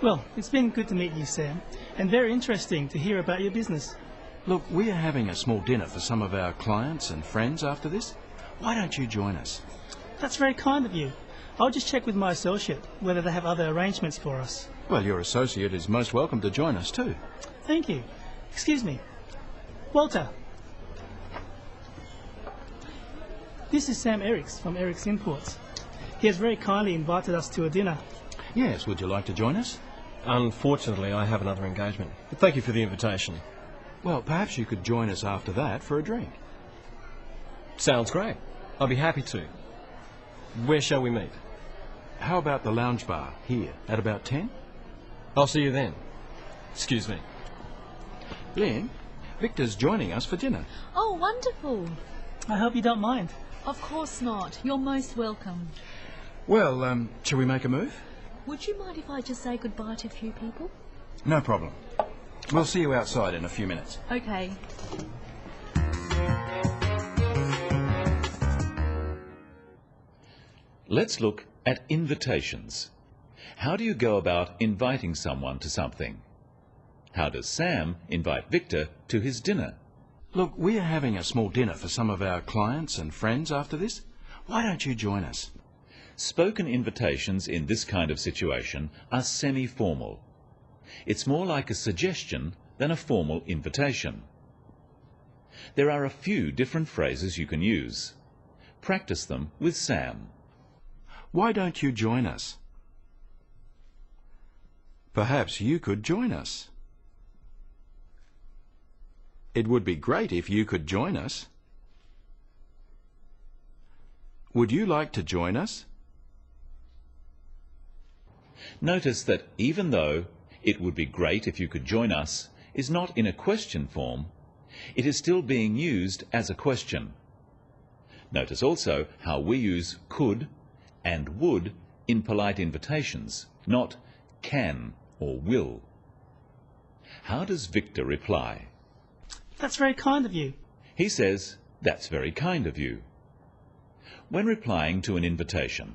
Well, it's been good to meet you, Sam, and very interesting to hear about your business. Look, we are having a small dinner for some of our clients and friends after this. Why don't you join us? That's very kind of you. I'll just check with my associate whether they have other arrangements for us. Well, your associate is most welcome to join us too. Thank you. Excuse me. Walter. This is Sam Eriks from Eriks Imports. He has very kindly invited us to a dinner. Yes, would you like to join us? Unfortunately, I have another engagement. But thank you for the invitation. Well, perhaps you could join us after that for a drink. Sounds great. I'll be happy to. Where shall we meet? How about the lounge bar here at about 10? I'll see you then. Excuse me. Lynn, Victor's joining us for dinner. Oh, wonderful. I hope you don't mind. Of course not. You're most welcome. Well, shall we make a move? Would you mind if I just say goodbye to a few people? No problem. We'll see you outside in a few minutes. Okay. Let's look at invitations. How do you go about inviting someone to something? How does Sam invite Victor to his dinner? Look, we are having a small dinner for some of our clients and friends after this. Why don't you join us? Spoken invitations in this kind of situation are semi-formal. It's more like a suggestion than a formal invitation. There are a few different phrases you can use. Practice them with Sam. Why don't you join us? Perhaps you could join us. It would be great if you could join us. Would you like to join us? Notice that even though "it would be great if you could join us" is not in a question form, it is still being used as a question. Notice also how we use could and would in polite invitations, not can or will. How does Victor reply? That's very kind of you. He says, "That's very kind of you." When replying to an invitation,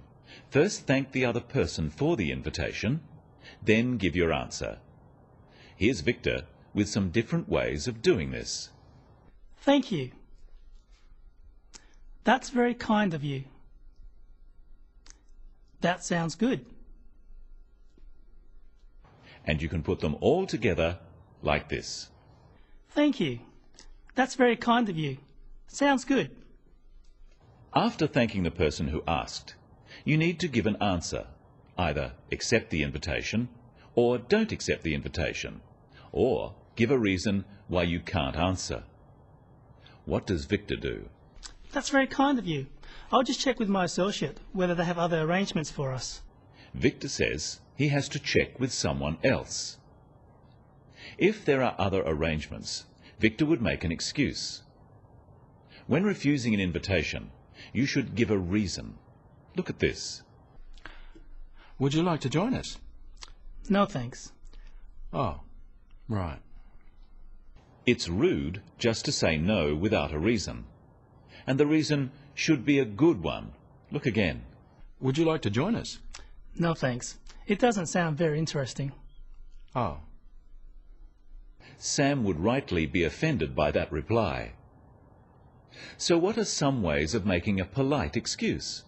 first thank the other person for the invitation, then give your answer. Here's Victor with some different ways of doing this. Thank you. That's very kind of you. That sounds good. And you can put them all together like this. Thank you. That's very kind of you. Sounds good. After thanking the person who asked, you need to give an answer. Either accept the invitation, or don't accept the invitation, or give a reason why you can't answer. What does Victor do? That's very kind of you. I'll just check with my associate whether they have other arrangements for us. Victor says he has to check with someone else. If there are other arrangements, Victor would make an excuse. When refusing an invitation, you should give a reason. Look at this. Would you like to join us? No, thanks. Oh, right. It's rude just to say no without a reason. And the reason should be a good one. Look again. Would you like to join us? No, thanks. It doesn't sound very interesting. Oh. Sam would rightly be offended by that reply. So what are some ways of making a polite excuse?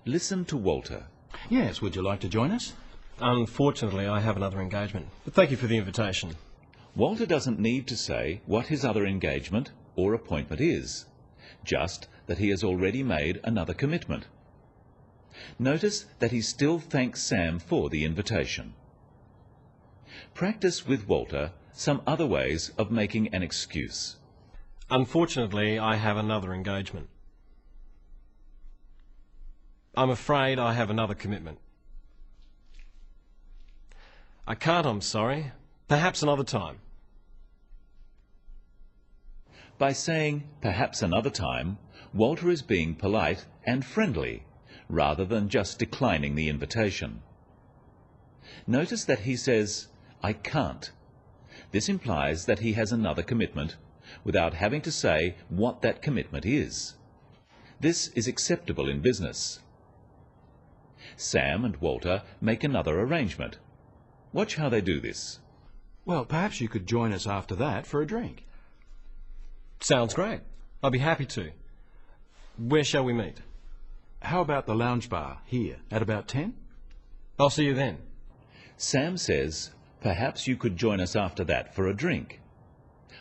Listen to Walter. Yes, would you like to join us? Unfortunately, I have another engagement. But thank you for the invitation. Walter doesn't need to say what his other engagement or appointment is, just that he has already made another commitment. Notice that he still thanks Sam for the invitation. Practice with Walter some other ways of making an excuse. Unfortunately, I have another engagement. I'm afraid I have another commitment. I can't, I'm sorry. Perhaps another time. By saying perhaps another time, Walter is being polite and friendly, rather than just declining the invitation. Notice that he says, "I can't." This implies that he has another commitment, without having to say what that commitment is. This is acceptable in business. Sam and Walter make another arrangement. Watch how they do this. Well, perhaps you could join us after that for a drink. Sounds great. I'll be happy to. Where shall we meet? How about the lounge bar here at about 10? I'll see you then. Sam says, perhaps you could join us after that for a drink.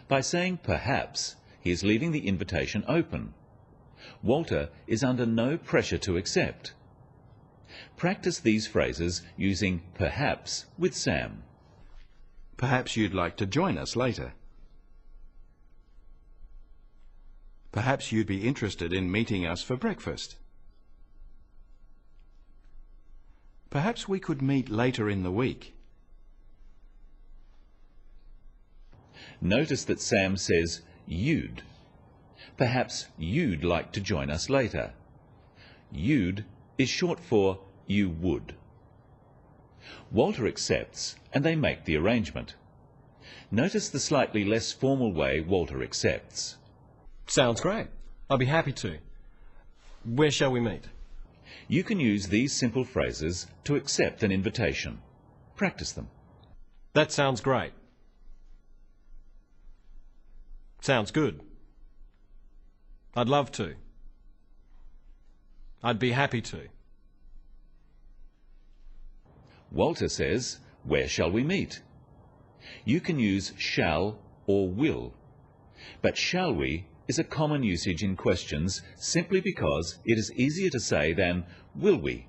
By saying perhaps, he is leaving the invitation open. Walter is under no pressure to accept. Practice these phrases using perhaps with Sam. Perhaps you'd like to join us later. Perhaps you'd be interested in meeting us for breakfast. Perhaps we could meet later in the week. Notice that Sam says you'd. Perhaps you'd like to join us later. You'd is short for you would. Walter accepts and they make the arrangement. Notice the slightly less formal way Walter accepts. Sounds great. I'll be happy to. Where shall we meet? You can use these simple phrases to accept an invitation. Practice them. That sounds great. Sounds good. I'd love to. I'd be happy to. Walter says, where shall we meet? You can use shall or will, but shall we is a common usage in questions simply because it is easier to say than will we.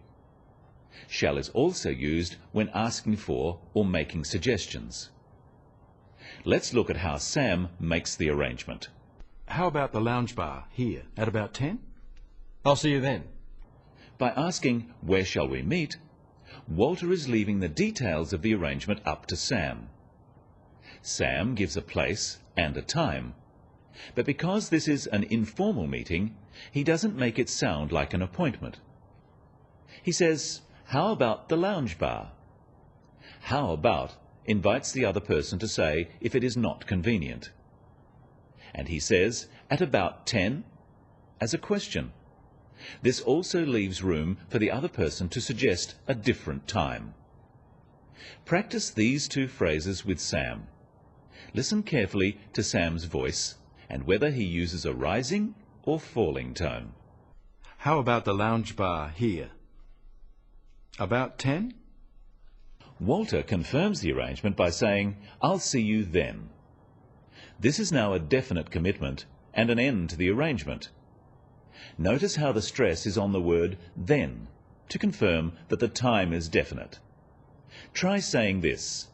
Shall is also used when asking for or making suggestions. Let's look at how Sam makes the arrangement. How about the lounge bar here at about 10? I'll see you then. By asking where shall we meet, Walter is leaving the details of the arrangement up to Sam. Sam gives a place and a time, but because this is an informal meeting, he doesn't make it sound like an appointment. He says, how about the lounge bar? How about invites the other person to say if it is not convenient. And he says, at about 10, as a question. This also leaves room for the other person to suggest a different time. Practice these two phrases with Sam. Listen carefully to Sam's voice and whether he uses a rising or falling tone. How about the lounge bar here? About 10? Walter confirms the arrangement by saying, I'll see you then. This is now a definite commitment and an end to the arrangement. Notice how the stress is on the word then to confirm that the time is definite. Try saying this,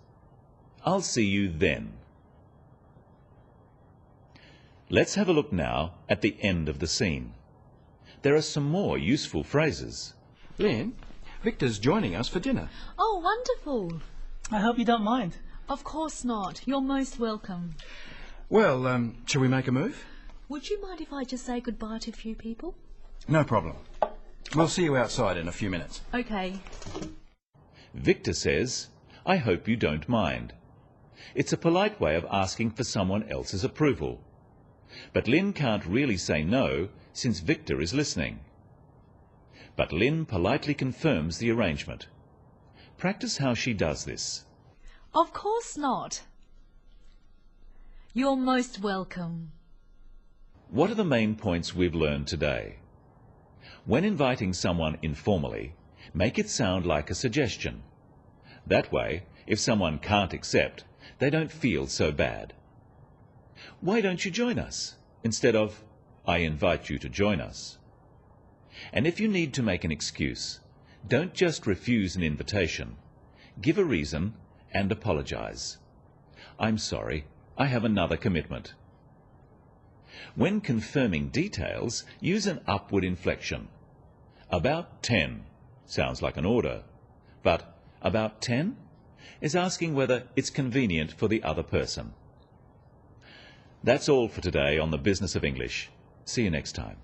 I'll see you then. Let's have a look now at the end of the scene. There are some more useful phrases. Lynn, Victor's joining us for dinner. Oh, wonderful. I hope you don't mind. Of course not. You're most welcome. Well, shall we make a move? Would you mind if I just say goodbye to a few people? No problem. We'll see you outside in a few minutes. Okay. Victor says, I hope you don't mind. It's a polite way of asking for someone else's approval. But Lynn can't really say no since Victor is listening. But Lynn politely confirms the arrangement. Practice how she does this. Of course not. You're most welcome. What are the main points we've learned today? When inviting someone informally, make it sound like a suggestion. That way, if someone can't accept, they don't feel so bad. Why don't you join us? Instead of, I invite you to join us. And if you need to make an excuse, don't just refuse an invitation. Give a reason and apologize. I'm sorry, I have another commitment. When confirming details, use an upward inflection. About 10 sounds like an order, but about 10 is asking whether it's convenient for the other person. That's all for today on the Business of English. See you next time.